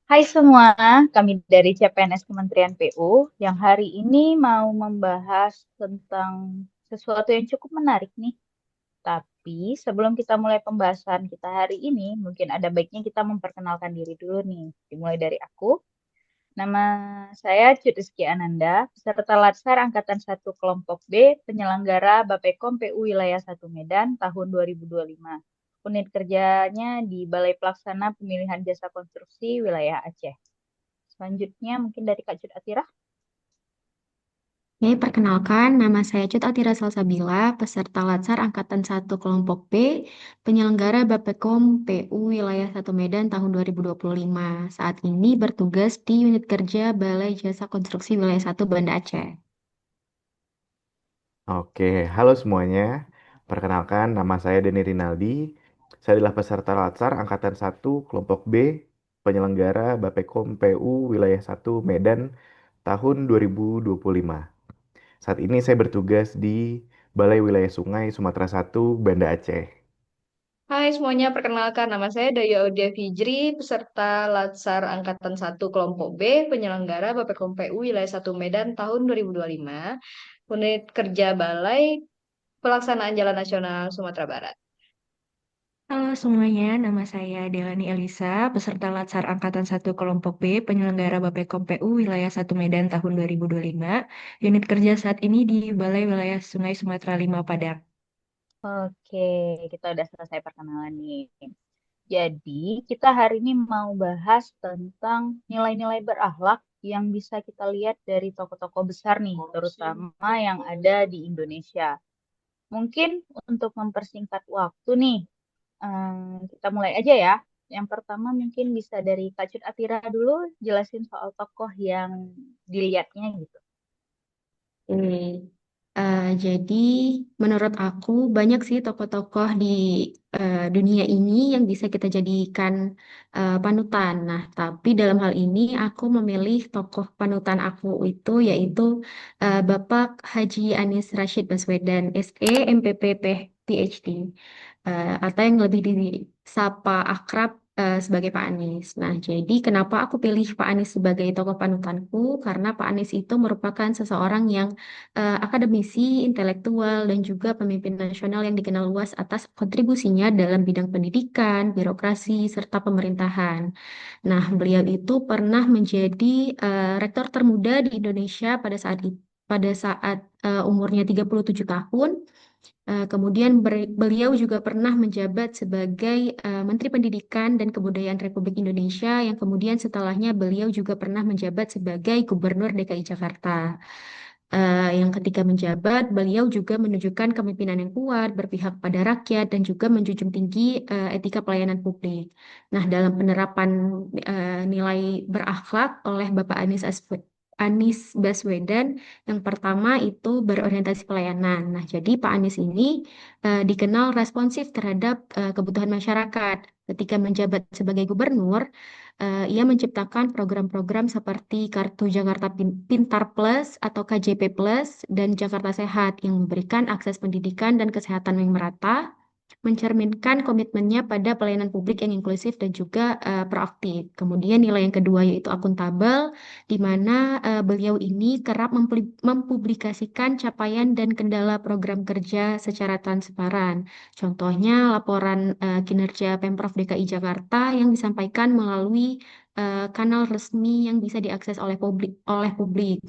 Hai semua, kami dari CPNS Kementerian PU yang hari ini mau membahas tentang sesuatu yang cukup menarik nih. Tapi sebelum kita mulai pembahasan kita hari ini, mungkin ada baiknya kita memperkenalkan diri dulu nih. Dimulai dari aku. Nama saya Cut Rizky Ananda, peserta Latsar Angkatan 1 Kelompok B, penyelenggara Bappekom PU Wilayah 1 Medan tahun 2025. Unit kerjanya di Balai Pelaksana Pemilihan Jasa Konstruksi Wilayah Aceh. Selanjutnya mungkin dari Kak Cut Atira. Oke, perkenalkan, nama saya Cut Atira Salsabila, peserta Latsar Angkatan 1 Kelompok B, penyelenggara Bappekom PU Wilayah 1 Medan tahun 2025. Saat ini bertugas di unit kerja Balai Jasa Konstruksi Wilayah 1 Banda Aceh. Oke, halo semuanya. Perkenalkan, nama saya Denny Rinaldi. Saya adalah peserta Latsar Angkatan 1 Kelompok B, penyelenggara Bappekom PU Wilayah 1 Medan tahun 2025. Saat ini saya bertugas di Balai Wilayah Sungai Sumatera 1, Banda Aceh. Hai semuanya, perkenalkan nama saya Daya Audia Fijri, peserta Latsar Angkatan 1 Kelompok B, penyelenggara Bappekom PU Wilayah 1 Medan tahun 2025, unit kerja Balai Pelaksanaan Jalan Nasional Sumatera Barat. Halo semuanya, nama saya Delani Elisa, peserta Latsar Angkatan 1 Kelompok B, penyelenggara Bappekom PU Wilayah 1 Medan tahun 2025. Unit kerja saat ini di Balai Wilayah Sungai Sumatera 5 Padang. Oke, kita udah selesai perkenalan nih. Jadi, kita hari ini mau bahas tentang nilai-nilai berakhlak yang bisa kita lihat dari tokoh-tokoh besar nih, terutama yang ada di Indonesia. Mungkin untuk mempersingkat waktu nih, kita mulai aja ya. Yang pertama mungkin bisa dari Kak Cut Atira dulu, jelasin soal tokoh yang dilihatnya gitu. Oke. Jadi menurut aku banyak sih tokoh-tokoh di dunia ini yang bisa kita jadikan panutan. Nah, tapi dalam hal ini aku memilih tokoh panutan aku itu yaitu Bapak Haji Anies Rashid Baswedan, SE, MPP, PhD, atau yang lebih disapa akrab sebagai Pak Anies. Nah, jadi kenapa aku pilih Pak Anies sebagai tokoh panutanku? Karena Pak Anies itu merupakan seseorang yang akademisi, intelektual, dan juga pemimpin nasional yang dikenal luas atas kontribusinya dalam bidang pendidikan, birokrasi, serta pemerintahan. Nah, beliau itu pernah menjadi rektor termuda di Indonesia pada saat umurnya 37 tahun. Kemudian beliau juga pernah menjabat sebagai Menteri Pendidikan dan Kebudayaan Republik Indonesia, yang kemudian setelahnya beliau juga pernah menjabat sebagai Gubernur DKI Jakarta. Yang ketika menjabat, beliau juga menunjukkan kepemimpinan yang kuat, berpihak pada rakyat, dan juga menjunjung tinggi etika pelayanan publik. Nah, dalam penerapan nilai berakhlak oleh Bapak Anies Baswedan, yang pertama itu berorientasi pelayanan. Nah, jadi Pak Anies ini dikenal responsif terhadap kebutuhan masyarakat. Ketika menjabat sebagai gubernur, ia menciptakan program-program seperti Kartu Jakarta Pintar Plus atau KJP Plus dan Jakarta Sehat yang memberikan akses pendidikan dan kesehatan yang merata, mencerminkan komitmennya pada pelayanan publik yang inklusif dan juga proaktif. Kemudian nilai yang kedua yaitu akuntabel, di mana beliau ini kerap mempublikasikan capaian dan kendala program kerja secara transparan. Contohnya laporan kinerja Pemprov DKI Jakarta yang disampaikan melalui kanal resmi yang bisa diakses oleh publik,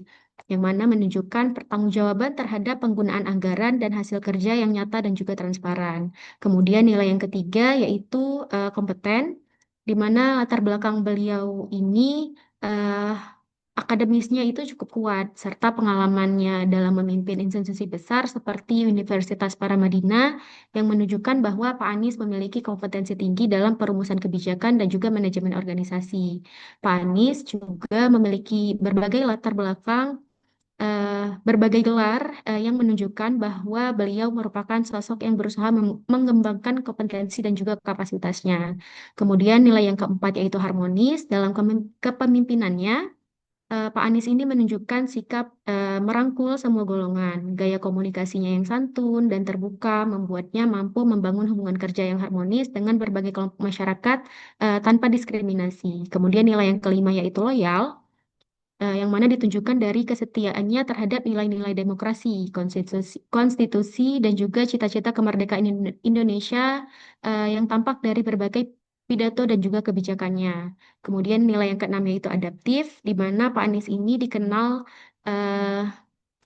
yang mana menunjukkan pertanggungjawaban terhadap penggunaan anggaran dan hasil kerja yang nyata dan juga transparan. Kemudian nilai yang ketiga yaitu kompeten, di mana latar belakang beliau ini eh, akademisnya itu cukup kuat, serta pengalamannya dalam memimpin institusi besar seperti Universitas Paramadina yang menunjukkan bahwa Pak Anies memiliki kompetensi tinggi dalam perumusan kebijakan dan juga manajemen organisasi. Pak Anies juga memiliki berbagai gelar yang menunjukkan bahwa beliau merupakan sosok yang berusaha mengembangkan kompetensi dan juga kapasitasnya. Kemudian nilai yang keempat yaitu harmonis dalam kepemimpinannya, Pak Anies ini menunjukkan sikap merangkul semua golongan. Gaya komunikasinya yang santun dan terbuka membuatnya mampu membangun hubungan kerja yang harmonis dengan berbagai kelompok masyarakat tanpa diskriminasi. Kemudian nilai yang kelima yaitu loyal, yang mana ditunjukkan dari kesetiaannya terhadap nilai-nilai demokrasi, konstitusi dan juga cita-cita kemerdekaan Indonesia yang tampak dari berbagai pidato dan juga kebijakannya. Kemudian nilai yang keenam yaitu adaptif, di mana Pak Anies ini dikenal eh,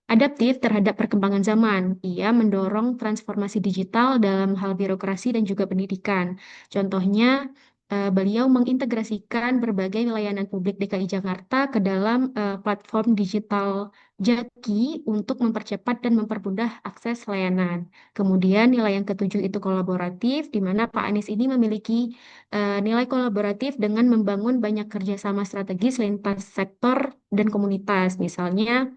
adaptif terhadap perkembangan zaman. Ia mendorong transformasi digital dalam hal birokrasi dan juga pendidikan. Contohnya, beliau mengintegrasikan berbagai layanan publik DKI Jakarta ke dalam platform digital Jaki untuk mempercepat dan mempermudah akses layanan. Kemudian nilai yang ketujuh itu kolaboratif, di mana Pak Anies ini memiliki nilai kolaboratif dengan membangun banyak kerjasama strategis lintas sektor dan komunitas. Misalnya,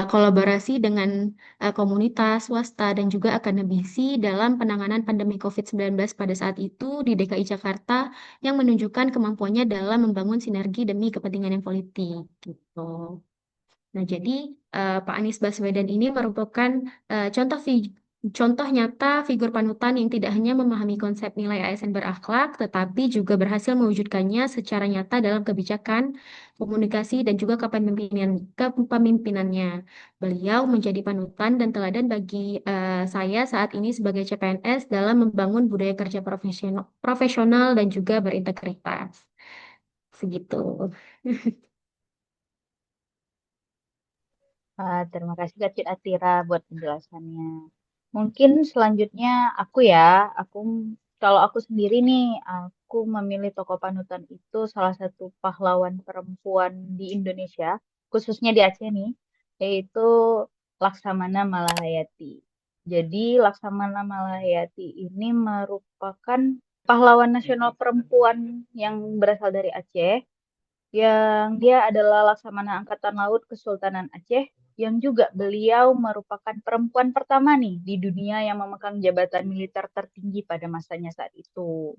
kolaborasi dengan komunitas, swasta, dan juga akademisi dalam penanganan pandemi COVID-19 pada saat itu di DKI Jakarta yang menunjukkan kemampuannya dalam membangun sinergi demi kepentingan yang politik gitu. Nah, jadi Pak Anies Baswedan ini merupakan contoh nyata figur panutan yang tidak hanya memahami konsep nilai ASN berakhlak, tetapi juga berhasil mewujudkannya secara nyata dalam kebijakan, komunikasi, dan juga kepemimpinannya. Beliau menjadi panutan dan teladan bagi saya saat ini sebagai CPNS dalam membangun budaya kerja profesional dan juga berintegritas. Segitu. Terima kasih Kak Cik Atira buat penjelasannya. Mungkin selanjutnya kalau aku sendiri nih, aku memilih tokoh panutan itu salah satu pahlawan perempuan di Indonesia, khususnya di Aceh nih, yaitu Laksamana Malahayati. Jadi Laksamana Malahayati ini merupakan pahlawan nasional perempuan yang berasal dari Aceh, yang dia adalah Laksamana Angkatan Laut Kesultanan Aceh, yang juga beliau merupakan perempuan pertama nih di dunia yang memegang jabatan militer tertinggi pada masanya saat itu.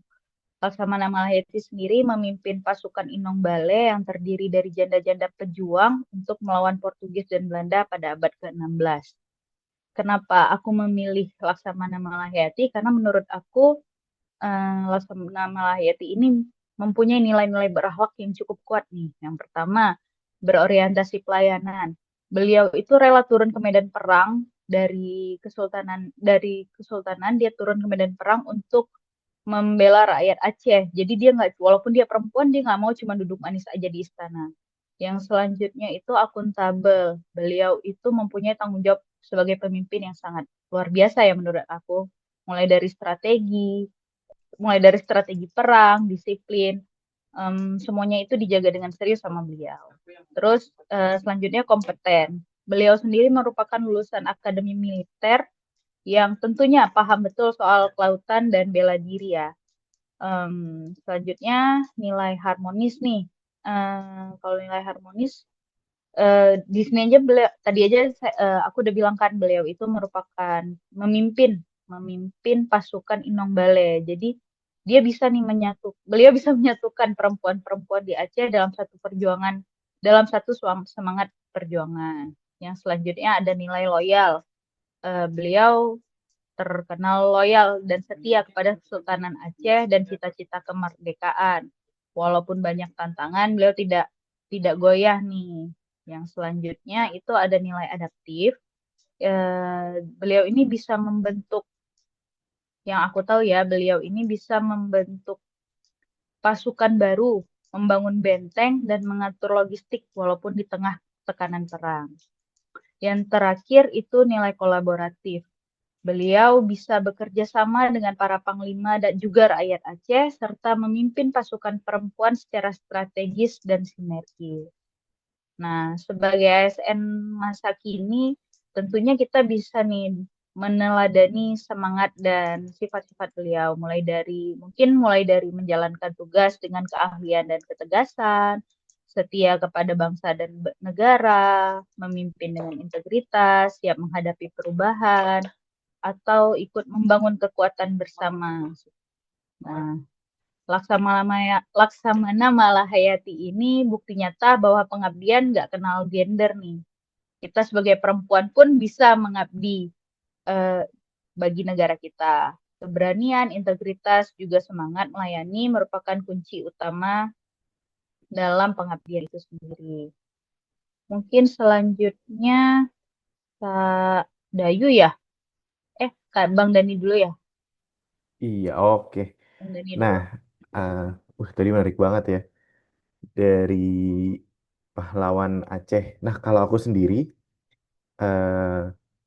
Laksamana Malahayati sendiri memimpin pasukan Inong Bale yang terdiri dari janda-janda pejuang untuk melawan Portugis dan Belanda pada abad ke-16. Kenapa aku memilih Laksamana Malahayati? Karena menurut aku Laksamana Malahayati ini mempunyai nilai-nilai berakhlak yang cukup kuat nih. Yang pertama, berorientasi pelayanan. Beliau itu rela turun ke medan perang dari kesultanan dia turun ke medan perang untuk membela rakyat Aceh. Jadi dia nggak, walaupun dia perempuan, dia nggak mau cuma duduk manis aja di istana. Yang selanjutnya itu akuntabel. Beliau itu mempunyai tanggung jawab sebagai pemimpin yang sangat luar biasa ya menurut aku. Mulai dari strategi perang, disiplin, semuanya itu dijaga dengan serius sama beliau. Terus selanjutnya kompeten. Beliau sendiri merupakan lulusan akademi militer yang tentunya paham betul soal kelautan dan bela diri ya. Selanjutnya nilai harmonis nih. Kalau nilai harmonis, di sini aja tadi aja aku udah bilang kan beliau itu merupakan memimpin pasukan Inong Bale. Jadi beliau bisa menyatukan perempuan-perempuan di Aceh dalam satu semangat perjuangan. Yang selanjutnya ada nilai loyal. Beliau terkenal loyal dan setia kepada Kesultanan Aceh dan cita-cita kemerdekaan. Walaupun banyak tantangan, beliau tidak goyah nih. Yang selanjutnya itu ada nilai adaptif. Beliau ini bisa membentuk, yang aku tahu ya, beliau ini bisa membentuk pasukan baru, membangun benteng, dan mengatur logistik walaupun di tengah tekanan perang. Yang terakhir itu nilai kolaboratif. Beliau bisa bekerja sama dengan para panglima dan juga rakyat Aceh, serta memimpin pasukan perempuan secara strategis dan sinergis. Nah, sebagai ASN masa kini, tentunya kita bisa nih meneladani semangat dan sifat-sifat beliau, mulai dari menjalankan tugas dengan keahlian dan ketegasan, setia kepada bangsa dan negara, memimpin dengan integritas, siap menghadapi perubahan, atau ikut membangun kekuatan bersama. Nah, Laksamana Malahayati ini bukti nyata bahwa pengabdian nggak kenal gender nih. Kita sebagai perempuan pun bisa mengabdi eh, bagi negara kita. Keberanian, integritas, juga semangat melayani merupakan kunci utama dalam pengabdian itu sendiri. Mungkin selanjutnya Kak Dayu ya? Kak Bang Dani dulu ya? Iya, oke. Bang Dani Nah, dulu. eh, tadi menarik banget ya dari pahlawan Aceh. Nah, kalau aku sendiri, eh,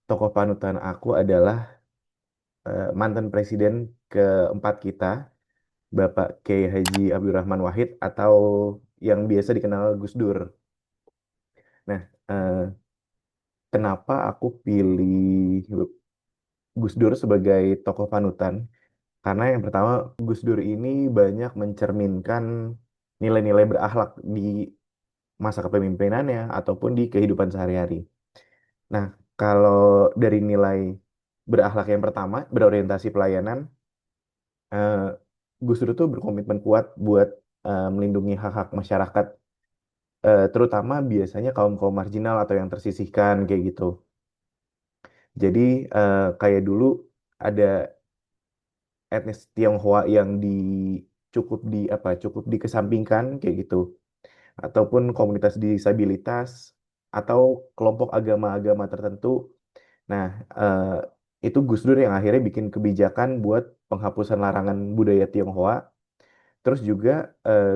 tokoh panutan aku adalah mantan presiden keempat kita, Bapak Kiai Haji Abdurrahman Wahid atau yang biasa dikenal Gus Dur. Nah, kenapa aku pilih Gus Dur sebagai tokoh panutan? Karena yang pertama, Gus Dur ini banyak mencerminkan nilai-nilai berakhlak di masa kepemimpinannya ataupun di kehidupan sehari-hari. Nah, kalau dari nilai berakhlak yang pertama, berorientasi pelayanan, eh, Gus Dur tuh berkomitmen kuat buat melindungi hak-hak masyarakat, terutama biasanya kaum-kaum marginal atau yang tersisihkan kayak gitu. Jadi kayak dulu ada etnis Tionghoa yang cukup dikesampingkan kayak gitu, ataupun komunitas disabilitas atau kelompok agama-agama tertentu. Nah, itu Gus Dur yang akhirnya bikin kebijakan buat penghapusan larangan budaya Tionghoa. Terus juga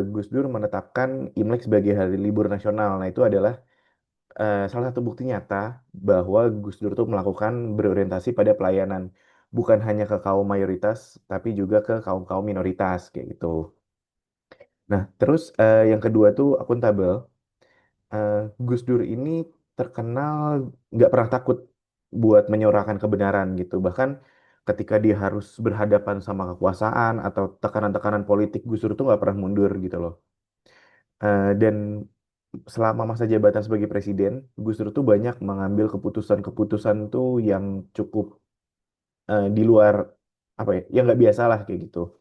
Gus Dur menetapkan Imlek sebagai hari libur nasional. Nah, itu adalah salah satu bukti nyata bahwa Gus Dur tuh melakukan berorientasi pada pelayanan, bukan hanya ke kaum mayoritas, tapi juga ke kaum-kaum minoritas kayak gitu. Nah, terus yang kedua tuh akuntabel. eh, Gus Dur ini terkenal nggak pernah takut buat menyuarakan kebenaran gitu. Bahkan ketika dia harus berhadapan sama kekuasaan atau tekanan-tekanan politik, Gus Dur tuh nggak pernah mundur gitu loh. Dan selama masa jabatan sebagai presiden, Gus Dur tuh banyak mengambil keputusan-keputusan tuh yang cukup di luar apa ya, yang nggak biasa lah kayak gitu.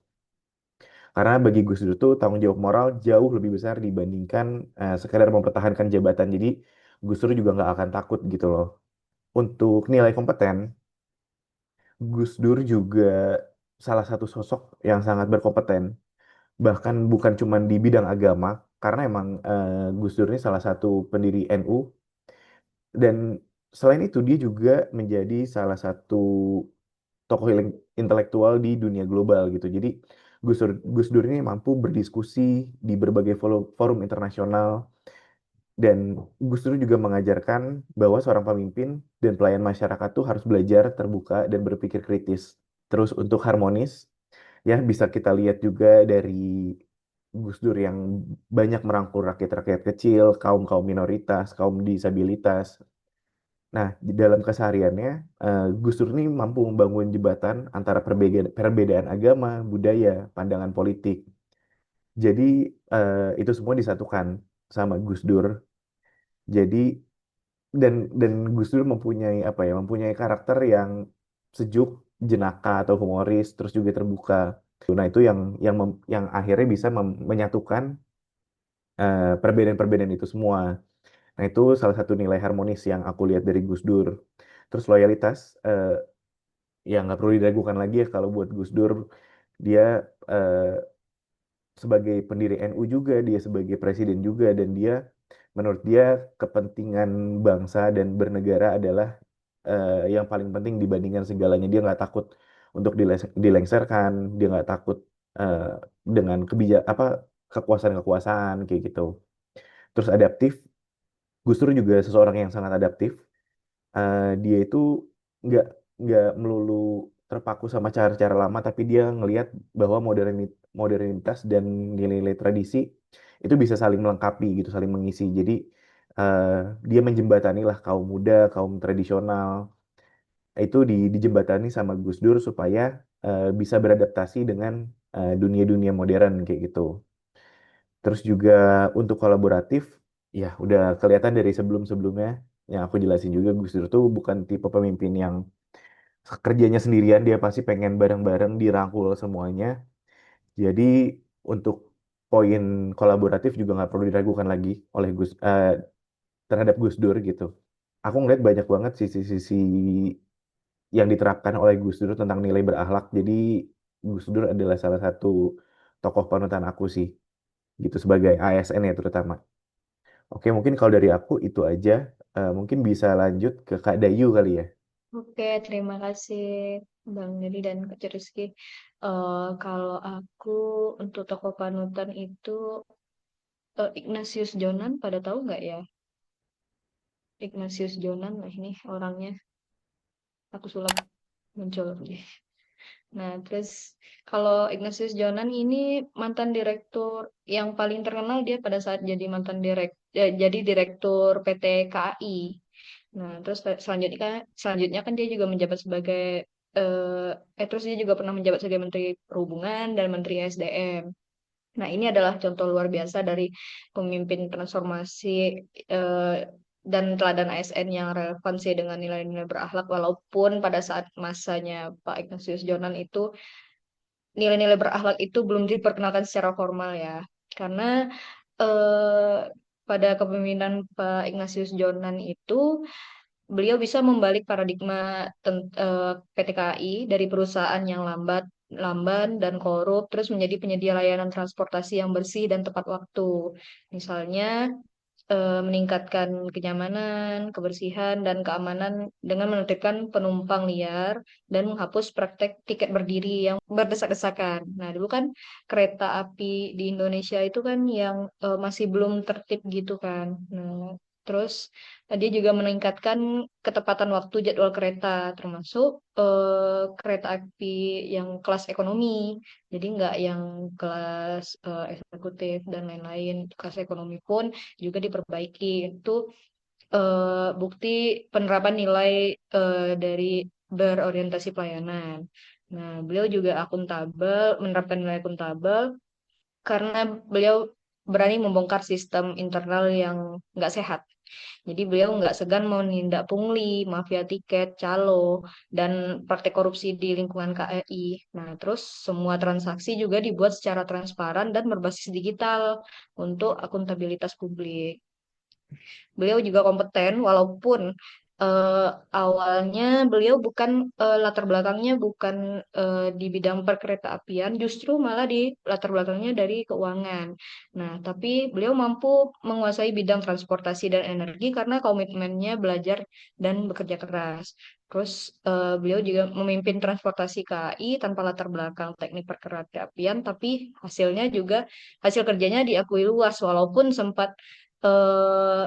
Karena bagi Gus Dur tuh tanggung jawab moral jauh lebih besar dibandingkan sekadar mempertahankan jabatan. Jadi Gus Dur juga nggak akan takut gitu loh. Untuk nilai kompeten, Gus Dur juga salah satu sosok yang sangat berkompeten. Bahkan bukan cuma di bidang agama, karena emang Gus Dur ini salah satu pendiri NU. Dan selain itu dia juga menjadi salah satu tokoh intelektual di dunia global gitu. Jadi Gus Dur ini mampu berdiskusi di berbagai forum internasional, dan Gus Dur juga mengajarkan bahwa seorang pemimpin dan pelayan masyarakat tuh harus belajar terbuka dan berpikir kritis. Terus untuk harmonis, ya bisa kita lihat juga dari Gus Dur yang banyak merangkul rakyat-rakyat kecil, kaum-kaum minoritas, kaum disabilitas. Nah, di dalam kesehariannya, Gus Dur ini mampu membangun jembatan antara perbedaan agama, budaya, pandangan politik. Jadi, itu semua disatukan sama Gus Dur. Jadi, dan Gus Dur mempunyai apa ya, mempunyai karakter yang sejuk, jenaka atau humoris, terus juga terbuka. Nah, itu yang akhirnya bisa menyatukan perbedaan-perbedaan itu semua. Nah, itu salah satu nilai harmonis yang aku lihat dari Gus Dur. Terus loyalitas, yang nggak perlu diragukan lagi ya kalau buat Gus Dur, dia eh, sebagai pendiri NU juga, dia sebagai presiden juga, dan menurut dia kepentingan bangsa dan bernegara adalah yang paling penting dibandingkan segalanya. Dia nggak takut untuk dilengsarkan, dia nggak takut eh, dengan kekuasaan-kekuasaan kayak gitu. Terus adaptif, Gus Dur juga seseorang yang sangat adaptif. Dia itu nggak nggak melulu terpaku sama cara-cara lama, tapi dia ngelihat bahwa modernitas dan nilai-nilai tradisi itu bisa saling melengkapi gitu, saling mengisi. Jadi eh, dia menjembatani lah kaum muda, kaum tradisional itu dijembatani sama Gus Dur supaya bisa beradaptasi dengan dunia-dunia modern kayak gitu. Terus juga untuk kolaboratif, ya udah kelihatan dari sebelum-sebelumnya yang aku jelasin juga, Gus Dur tuh bukan tipe pemimpin yang kerjanya sendirian, dia pasti pengen bareng-bareng dirangkul semuanya. Jadi untuk poin kolaboratif juga nggak perlu diragukan lagi oleh terhadap Gus Dur gitu. Aku ngeliat banyak banget sisi-sisi yang diterapkan oleh Gus Dur tentang nilai berakhlak. Jadi Gus Dur adalah salah satu tokoh panutan aku sih, gitu sebagai ASN ya terutama. Oke, mungkin kalau dari aku itu aja. Mungkin bisa lanjut ke Kak Dayu kali ya. Oke, terima kasih Bang Nedi dan Kak Rizky. Kalau aku untuk tokoh panutan itu Ignatius Jonan, pada tahu nggak ya? Ignatius Jonan, nah ini orangnya aku sulap muncul. Nah, terus kalau Ignatius Jonan ini mantan direktur yang paling terkenal, dia pada saat jadi jadi direktur PT KAI. Nah, terus selanjutnya kan dia juga menjabat sebagai terus dia juga pernah menjabat sebagai Menteri Perhubungan dan Menteri SDM. Nah, ini adalah contoh luar biasa dari pemimpin transformasi eh, dan teladan ASN yang relevansi dengan nilai-nilai berakhlak, walaupun pada saat masanya Pak Ignatius Jonan itu nilai-nilai berakhlak itu belum diperkenalkan secara formal ya. Karena eh, pada kepemimpinan Pak Ignatius Jonan itu beliau bisa membalik paradigma PT KAI dari perusahaan yang lamban dan korup, terus menjadi penyedia layanan transportasi yang bersih dan tepat waktu. Misalnya meningkatkan kenyamanan, kebersihan, dan keamanan dengan menertibkan penumpang liar dan menghapus praktek tiket berdiri yang berdesak-desakan. Nah, dulu kan kereta api di Indonesia itu kan yang masih belum tertib gitu kan. Nah, terus dia juga meningkatkan ketepatan waktu jadwal kereta, termasuk kereta api yang kelas ekonomi. Jadi nggak yang kelas eksekutif dan lain-lain. Kelas ekonomi pun juga diperbaiki. Itu bukti penerapan nilai dari berorientasi pelayanan. Nah, beliau juga menerapkan nilai akuntabel karena beliau berani membongkar sistem internal yang nggak sehat. Jadi beliau nggak segan menindak pungli, mafia tiket, calo, dan praktek korupsi di lingkungan KAI. Nah, terus semua transaksi juga dibuat secara transparan dan berbasis digital untuk akuntabilitas publik. Beliau juga kompeten walaupun eh, awalnya beliau bukan latar belakangnya bukan di bidang perkeretaapian, justru malah di latar belakangnya dari keuangan. Nah, tapi beliau mampu menguasai bidang transportasi dan energi karena komitmennya belajar dan bekerja keras. Terus beliau juga memimpin transportasi KAI tanpa latar belakang teknik perkeretaapian, tapi hasil kerjanya diakui luas walaupun eh,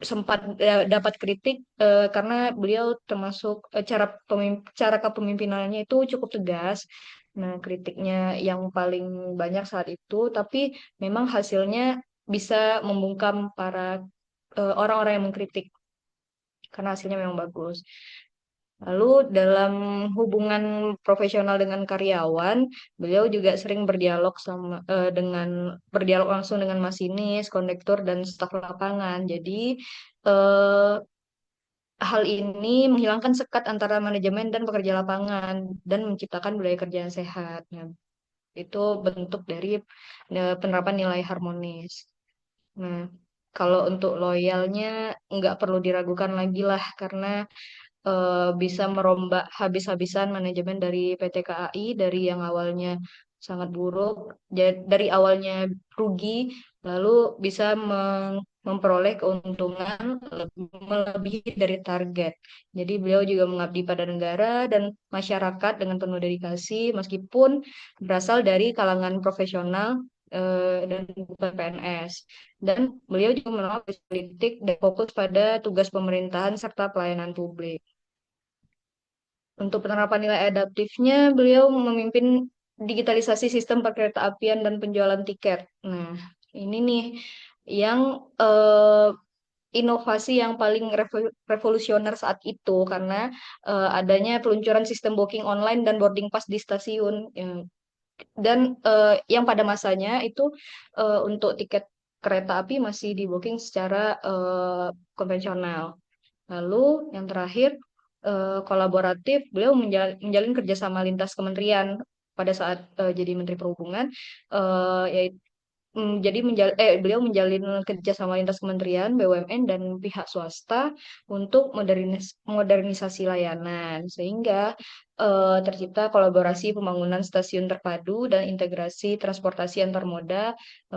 sempat dapat kritik karena beliau termasuk cara kepemimpinannya itu cukup tegas. Nah, kritiknya yang paling banyak saat itu, tapi memang hasilnya bisa membungkam para orang-orang yang mengkritik karena hasilnya memang bagus. Lalu dalam hubungan profesional dengan karyawan, beliau juga sering berdialog langsung dengan masinis, kondektur dan staf lapangan. Jadi eh, hal ini menghilangkan sekat antara manajemen dan pekerja lapangan dan menciptakan budaya kerja yang sehat. Nah, itu bentuk dari penerapan nilai harmonis. Nah, kalau untuk loyalnya nggak perlu diragukan lagi lah karena bisa merombak habis-habisan manajemen dari PT KAI dari yang awalnya sangat buruk, dari awalnya rugi, lalu bisa memperoleh keuntungan melebihi dari target. Jadi beliau juga mengabdi pada negara dan masyarakat dengan penuh dedikasi, meskipun berasal dari kalangan profesional dan bukan PNS. Dan beliau juga menolak politik dan fokus pada tugas pemerintahan serta pelayanan publik. Untuk penerapan nilai adaptifnya, beliau memimpin digitalisasi sistem perkeretaapian dan penjualan tiket. Nah, ini nih yang inovasi yang paling revolusioner saat itu karena adanya peluncuran sistem booking online dan boarding pass di stasiun. Dan yang pada masanya itu untuk tiket kereta api masih di booking secara konvensional. Lalu yang terakhir kolaboratif, beliau menjalin kerjasama lintas kementerian pada saat jadi Menteri Perhubungan, yaitu beliau menjalin kerjasama lintas kementerian, BUMN, dan pihak swasta untuk modernisasi layanan, sehingga tercipta kolaborasi pembangunan stasiun terpadu dan integrasi transportasi antar moda,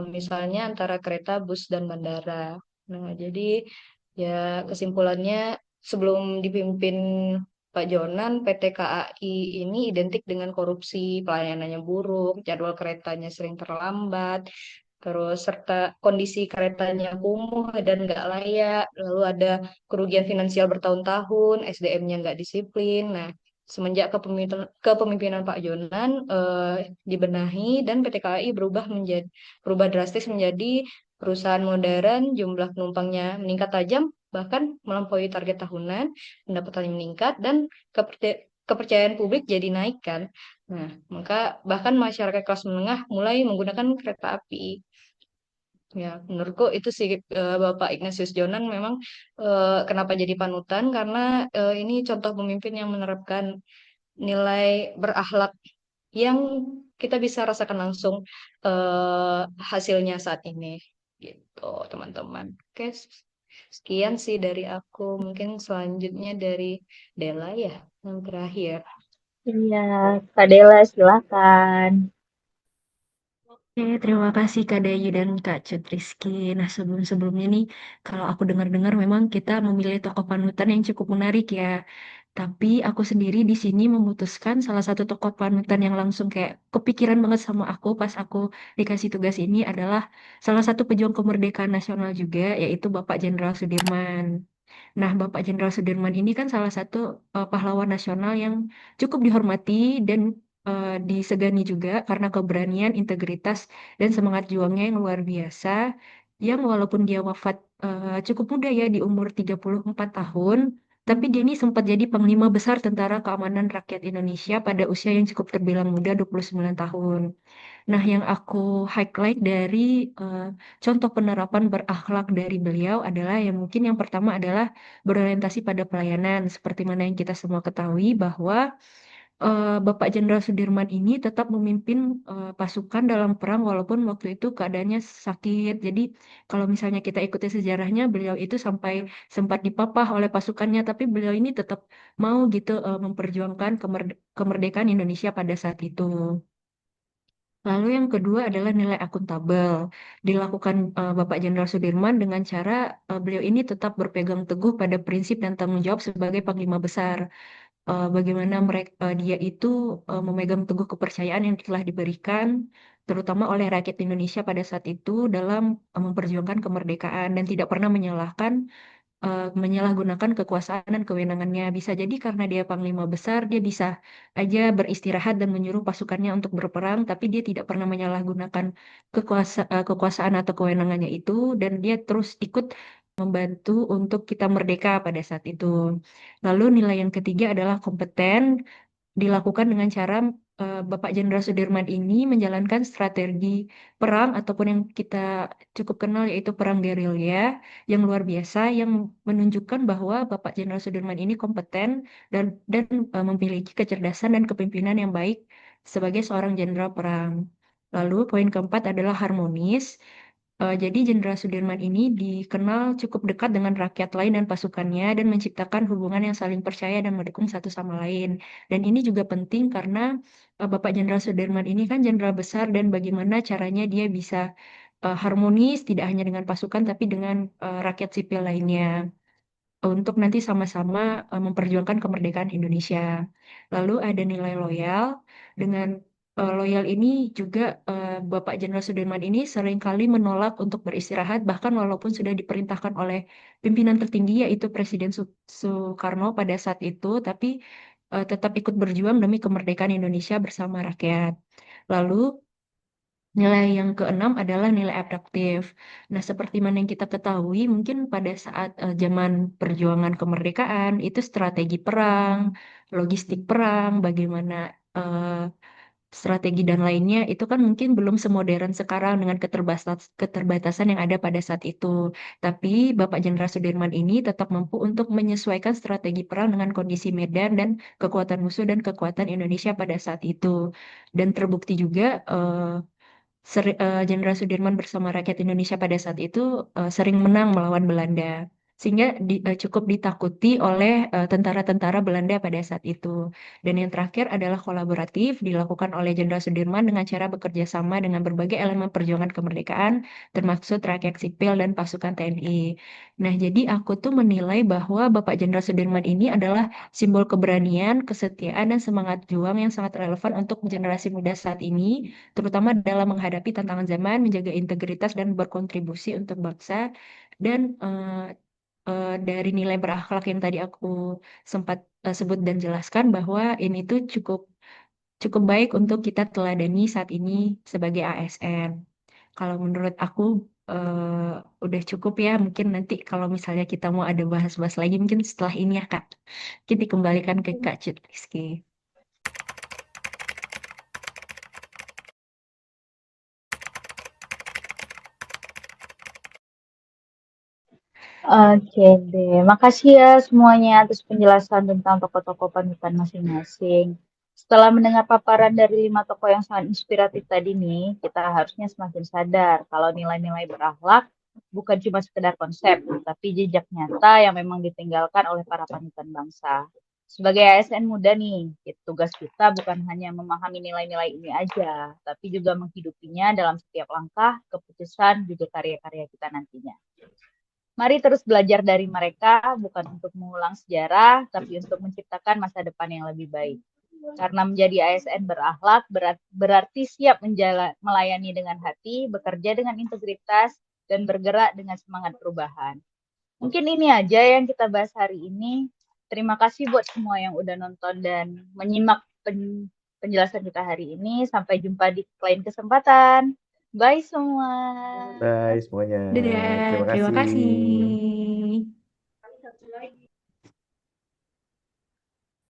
misalnya antara kereta, bus, dan bandara. Nah, jadi ya kesimpulannya sebelum dipimpin Pak Jonan, PT KAI ini identik dengan korupsi, pelayanannya buruk, jadwal keretanya sering terlambat, terus serta kondisi keretanya kumuh dan nggak layak, lalu ada kerugian finansial bertahun-tahun, SDM-nya nggak disiplin. Nah, semenjak kepemimpinan Pak Jonan dibenahi dan PT KAI berubah drastis menjadi perusahaan modern, jumlah penumpangnya meningkat tajam, bahkan melampaui target tahunan, pendapatannya meningkat dan kepercayaan publik jadi naik kan. Nah, maka bahkan masyarakat kelas menengah mulai menggunakan kereta api. Ya, menurutku itu sih Bapak Ignatius Jonan memang kenapa jadi panutan karena ini contoh pemimpin yang menerapkan nilai berakhlak yang kita bisa rasakan langsung eh, hasilnya saat ini, gitu, teman-teman. Oke, sekian sih dari aku. Mungkin selanjutnya dari Dela ya, yang terakhir. Iya, Kak Dela silakan. Oke, terima kasih Kak Dayu dan Kak Cut Rizky. Nah, sebelum-sebelumnya nih, kalau aku dengar-dengar memang kita memilih tokoh panutan yang cukup menarik ya. Tapi aku sendiri di sini memutuskan salah satu tokoh panutan yang langsung kayak kepikiran banget sama aku pas aku dikasih tugas ini adalah salah satu pejuang kemerdekaan nasional juga, yaitu Bapak Jenderal Sudirman. Nah, Bapak Jenderal Sudirman ini kan salah satu pahlawan nasional yang cukup dihormati dan disegani juga karena keberanian, integritas, dan semangat juangnya yang luar biasa. Yang walaupun dia wafat cukup muda ya di umur 34 tahun, tapi dia ini sempat jadi Panglima Besar Tentara Keamanan Rakyat Indonesia pada usia yang cukup terbilang muda, 29 tahun. Nah, yang aku highlight dari eh, contoh penerapan berakhlak dari beliau adalah yang mungkin yang pertama adalah berorientasi pada pelayanan. Seperti mana yang kita semua ketahui bahwa Bapak Jenderal Sudirman ini tetap memimpin pasukan dalam perang walaupun waktu itu keadaannya sakit. Jadi kalau misalnya kita ikuti sejarahnya, beliau itu sampai sempat dipapah oleh pasukannya, tapi beliau ini tetap mau gitu memperjuangkan kemerdekaan Indonesia pada saat itu. Lalu yang kedua adalah nilai akuntabel. Dilakukan Bapak Jenderal Sudirman dengan cara beliau ini tetap berpegang teguh pada prinsip dan tanggung jawab sebagai Panglima Besar. Bagaimana mereka dia itu memegang teguh kepercayaan yang telah diberikan, terutama oleh rakyat Indonesia pada saat itu dalam memperjuangkan kemerdekaan dan tidak pernah menyalahgunakan kekuasaan dan kewenangannya. Bisa jadi karena dia panglima besar, dia bisa aja beristirahat dan menyuruh pasukannya untuk berperang, tapi dia tidak pernah menyalahgunakan kekuasaan atau kewenangannya itu, dan dia terus ikut membantu untuk kita merdeka pada saat itu. Lalu nilai yang ketiga adalah kompeten, dilakukan dengan cara Bapak Jenderal Sudirman ini menjalankan strategi perang ataupun yang kita cukup kenal yaitu perang gerilya yang luar biasa yang menunjukkan bahwa Bapak Jenderal Sudirman ini kompeten dan memiliki kecerdasan dan kepemimpinan yang baik sebagai seorang jenderal perang. Lalu poin keempat adalah harmonis. Jadi Jenderal Sudirman ini dikenal cukup dekat dengan rakyat lain dan pasukannya dan menciptakan hubungan yang saling percaya dan mendukung satu sama lain. Dan ini juga penting karena Bapak Jenderal Sudirman ini kan jenderal besar dan bagaimana caranya dia bisa harmonis tidak hanya dengan pasukan tapi dengan rakyat sipil lainnya untuk nanti sama-sama memperjuangkan kemerdekaan Indonesia. Lalu ada nilai loyal. Dengan loyal ini juga Bapak Jenderal Sudirman ini seringkali menolak untuk beristirahat bahkan walaupun sudah diperintahkan oleh pimpinan tertinggi yaitu Presiden Soekarno pada saat itu, tapi tetap ikut berjuang demi kemerdekaan Indonesia bersama rakyat. Lalu nilai yang keenam adalah nilai adaptif. Nah, seperti mana yang kita ketahui, mungkin pada saat zaman perjuangan kemerdekaan, itu strategi perang, logistik perang, bagaimana eh, strategi dan lainnya itu kan mungkin belum semodern sekarang dengan keterbatasan yang ada pada saat itu. Tapi Bapak Jenderal Sudirman ini tetap mampu untuk menyesuaikan strategi perang dengan kondisi medan dan kekuatan musuh dan kekuatan Indonesia pada saat itu. Dan terbukti juga Jenderal Sudirman bersama rakyat Indonesia pada saat itu sering menang melawan Belanda, sehingga cukup ditakuti oleh tentara-tentara Belanda pada saat itu. Dan yang terakhir adalah kolaboratif dilakukan oleh Jenderal Sudirman dengan cara bekerja sama dengan berbagai elemen perjuangan kemerdekaan, termasuk rakyat sipil dan pasukan TNI. Nah, jadi aku tuh menilai bahwa Bapak Jenderal Sudirman ini adalah simbol keberanian, kesetiaan, dan semangat juang yang sangat relevan untuk generasi muda saat ini, terutama dalam menghadapi tantangan zaman, menjaga integritas dan berkontribusi untuk bangsa. Dan dari nilai berakhlak yang tadi aku sempat sebut dan jelaskan bahwa ini tuh cukup cukup baik untuk kita teladani saat ini sebagai ASN. Kalau menurut aku udah cukup ya. Mungkin nanti kalau misalnya kita mau ada bahas-bahas lagi mungkin setelah ini ya Kak. Kita dikembalikan ke Kak Cut Rizky. Oke deh, makasih ya semuanya atas penjelasan tentang tokoh-tokoh panutan masing-masing. Setelah mendengar paparan dari 5 tokoh yang sangat inspiratif tadi nih, kita harusnya semakin sadar kalau nilai-nilai berakhlak bukan cuma sekedar konsep, tapi jejak nyata yang memang ditinggalkan oleh para panutan bangsa. Sebagai ASN muda nih, tugas kita bukan hanya memahami nilai-nilai ini aja, tapi juga menghidupinya dalam setiap langkah, keputusan, juga karya-karya kita nantinya. Mari terus belajar dari mereka, bukan untuk mengulang sejarah, tapi untuk menciptakan masa depan yang lebih baik. Karena menjadi ASN berakhlak berarti siap melayani dengan hati, bekerja dengan integritas, dan bergerak dengan semangat perubahan. Mungkin ini aja yang kita bahas hari ini. Terima kasih buat semua yang udah nonton dan menyimak penjelasan kita hari ini. Sampai jumpa di lain kesempatan. Bye semua. Bye semuanya. Dadah, Terima terima kasih. kasih.